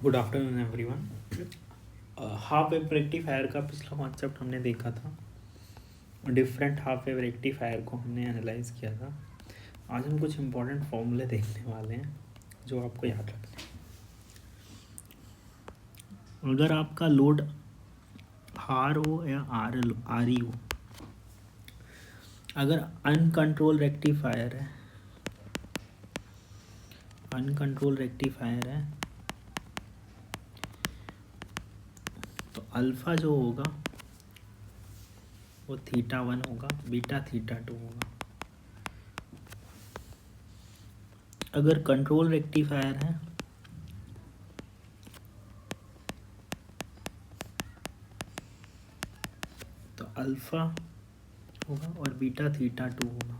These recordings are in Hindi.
Good afternoon everyone. Half wave rectifier का पिछला कॉन्सेप्ट हमने देखा था, डिफरेंट हाफ वेव रेक्टिफायर को हमने एनालाइज किया था। आज हम कुछ इम्पोर्टेंट फॉर्मूले देखने वाले हैं जो आपको याद रखने हैं। अगर आपका लोड आर हो या आर ई हो, अगर अनकंट्रोल रेक्टिफायर है तो अल्फ़ा जो होगा वो θ1 होगा, बीटा θ2 होगा। अगर कंट्रोल रेक्टिफायर है तो अल्फ़ा होगा और बीटा θ2 होगा।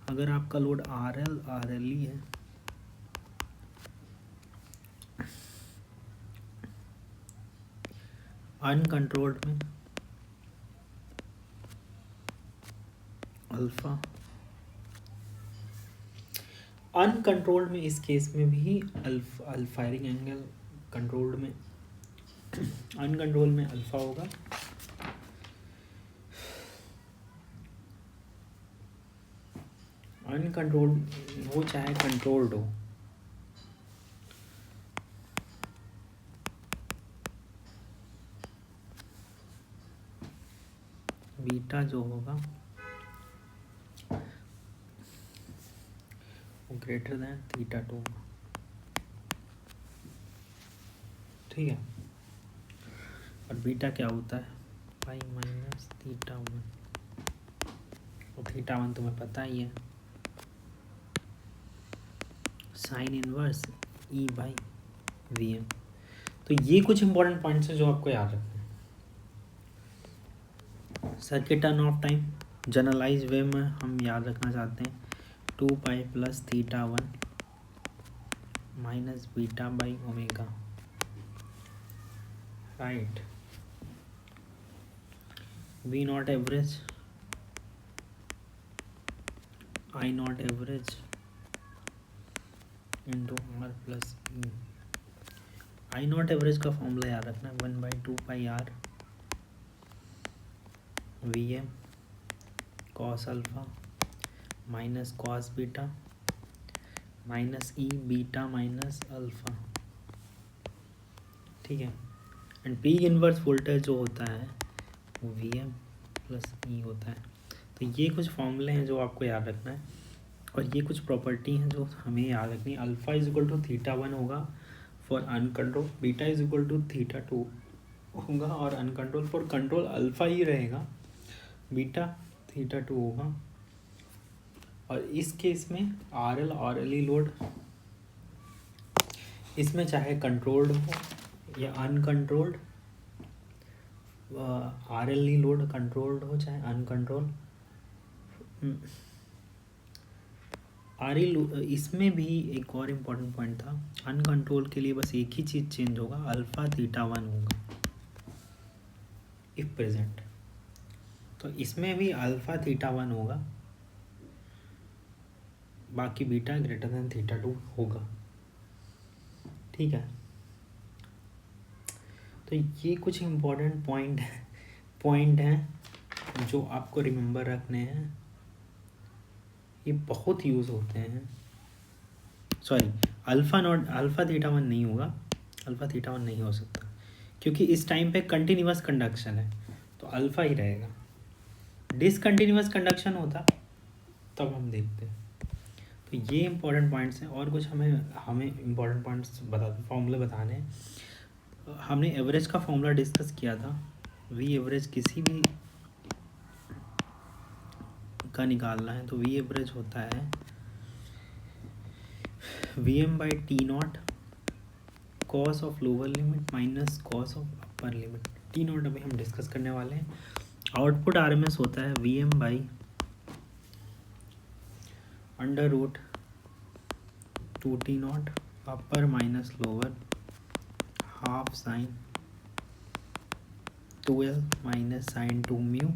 अगर आपका लोड RL ही है अनकंट्रोल्ड में अल्फ़ा, अनकंट्रोल्ड में इस केस में भी फायरिंग एंगल, कंट्रोल्ड में अनकंट्रोल में अल्फ़ा होगा, अनकंट्रोल्ड हो चाहे कंट्रोल्ड हो। बीटा जो होगा वो ग्रेटर दैन θ2 होगा। ठीक है, और बीटा क्या होता है पाई माइनस θ1, और θ1 तुम्हें पता ही है, साइन इनवर्स E/Vm। तो ये कुछ इंपॉर्टेंट पॉइंट्स हैं जो आपको याद रखना है। Circuit turn off time generalize way में हम याद रखना चाहते हैं 2π + θ1 - β/ω, right. V0 average I0 average into R + E। I0 average का फॉर्मूला याद रखना है 1/2πr Vm cos alpha minus cos beta minus E beta minus alpha. ठीक है, एंड पीक इनवर्स वोल्टेज जो होता है वो Vm + E होता है। तो ये कुछ फॉर्मूले हैं जो आपको याद रखना है, और ये कुछ प्रॉपर्टी हैं जो हमें याद रखनी है। अल्फ़ा = θ1 होगा फॉर अनकंट्रोल, बीटा = θ2 होगा, और अनकंट्रोल फॉर कंट्रोल अल्फ़ा ही रहेगा, बीटा θ2 होगा। और इस केस में RL और RLE लोड, इसमें चाहे कंट्रोल्ड हो या अनकंट्रोल्ड, RLE लोड कंट्रोल्ड हो चाहे अनकंट्रोल, इसमें भी एक और इम्पॉर्टेंट पॉइंट था, अनकंट्रोल के लिए बस एक ही चीज़ चेंज होगा, अल्फ़ा θ1 होगा इफ प्रेजेंट। तो इसमें भी अल्फ़ा θ1 होगा, बाकी बीटा ग्रेटर दैन θ2 होगा। ठीक है, तो ये कुछ इम्पोर्टेंट पॉइंट हैं जो आपको रिमेंबर रखने हैं। ये बहुत यूज़ होते हैं। सॉरी, अल्फ़ा θ1 नहीं होगा, अल्फ़ा θ1 नहीं हो सकता, क्योंकि इस टाइम पे कंटिन्यूअस कंडक्शन है तो अल्फ़ा ही रहेगा। डिसकंटिन्यूअस कंडक्शन होता तब हम देखते हैं। तो ये इम्पोर्टेंट पॉइंट्स हैं, और कुछ हमें इम्पोर्टेंट पॉइंट्स फॉर्मूले बताने हैं। हमने एवरेज का फॉर्मूला डिस्कस किया था, वी एवरेज किसी भी का निकालना है तो वी एवरेज होता है Vm/T0 cos of lower limit minus cos of upper limit. T0 अभी हम डिस्कस करने वाले हैं। आउटपुट RMS होता है Vm/√2T0 upper minus lower half sine 2L minus sine 2μ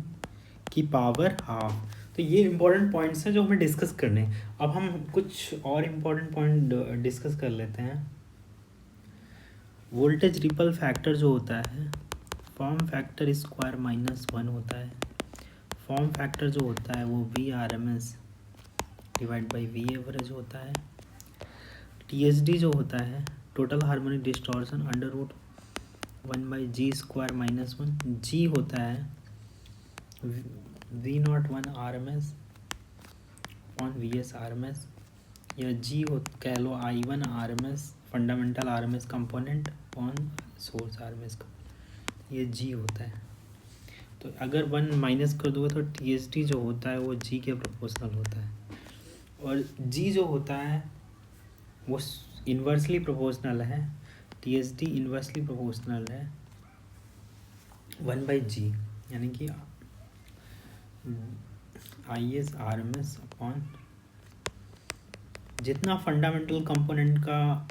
की पावर हाफ। तो ये इम्पोर्टेंट पॉइंट्स हैं जो हमें डिस्कस करने हैं। अब हम कुछ और इम्पोर्टेंट पॉइंट डिस्कस कर लेते हैं। वोल्टेज रिपल फैक्टर जो होता है फॉर्म फैक्टर स्क्वायर -1 होता है। फॉर्म फैक्टर जो होता है वो VRMS divide by V average होता है। TSD जो होता है total harmonic distortion √1/G² -1। G होता है V01 RMS on VS RMS, या G हो कह लो I1 RMS fundamental RMS component on source RMS का, ये G होता है। तो अगर 1 माइनस कर दोगे तो TSD जो होता है वो G के प्रोपोर्शनल होता है, और G जो होता है वो इन्वर्सली प्रोपोर्शनल है। TSD इन्वर्सली प्रोपोर्शनल है 1/G, यानी कि IS RMS अपॉन जितना फंडामेंटल कंपोनेंट का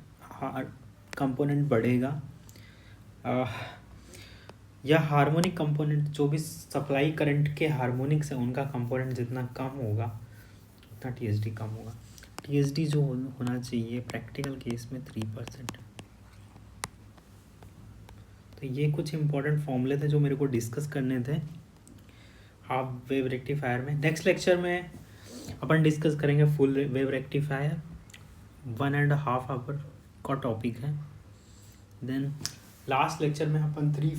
कंपोनेंट बढ़ेगा या हार्मोनिक कंपोनेंट जो भी सप्लाई करंट के हार्मोनिक्स है उनका कंपोनेंट जितना कम होगा उतना TSD कम होगा। TSD जो होना चाहिए प्रैक्टिकल केस में 3%। तो ये कुछ इंपॉर्टेंट फॉर्मूले थे जो मेरे को डिस्कस करने थे हाफ वेव रेक्टिफायर में। नेक्स्ट लेक्चर में अपन डिस्कस करेंगे फुल वेव रेक्टिफायर, 1.5 आवर का टॉपिक है। देन लास्ट लेक्चर में अपन थ्री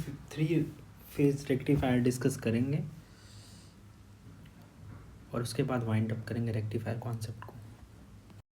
फेज रेक्टिफायर डिस्कस करेंगे और उसके बाद वाइंड अप करेंगे रेक्टिफायर कॉन्सेप्ट को।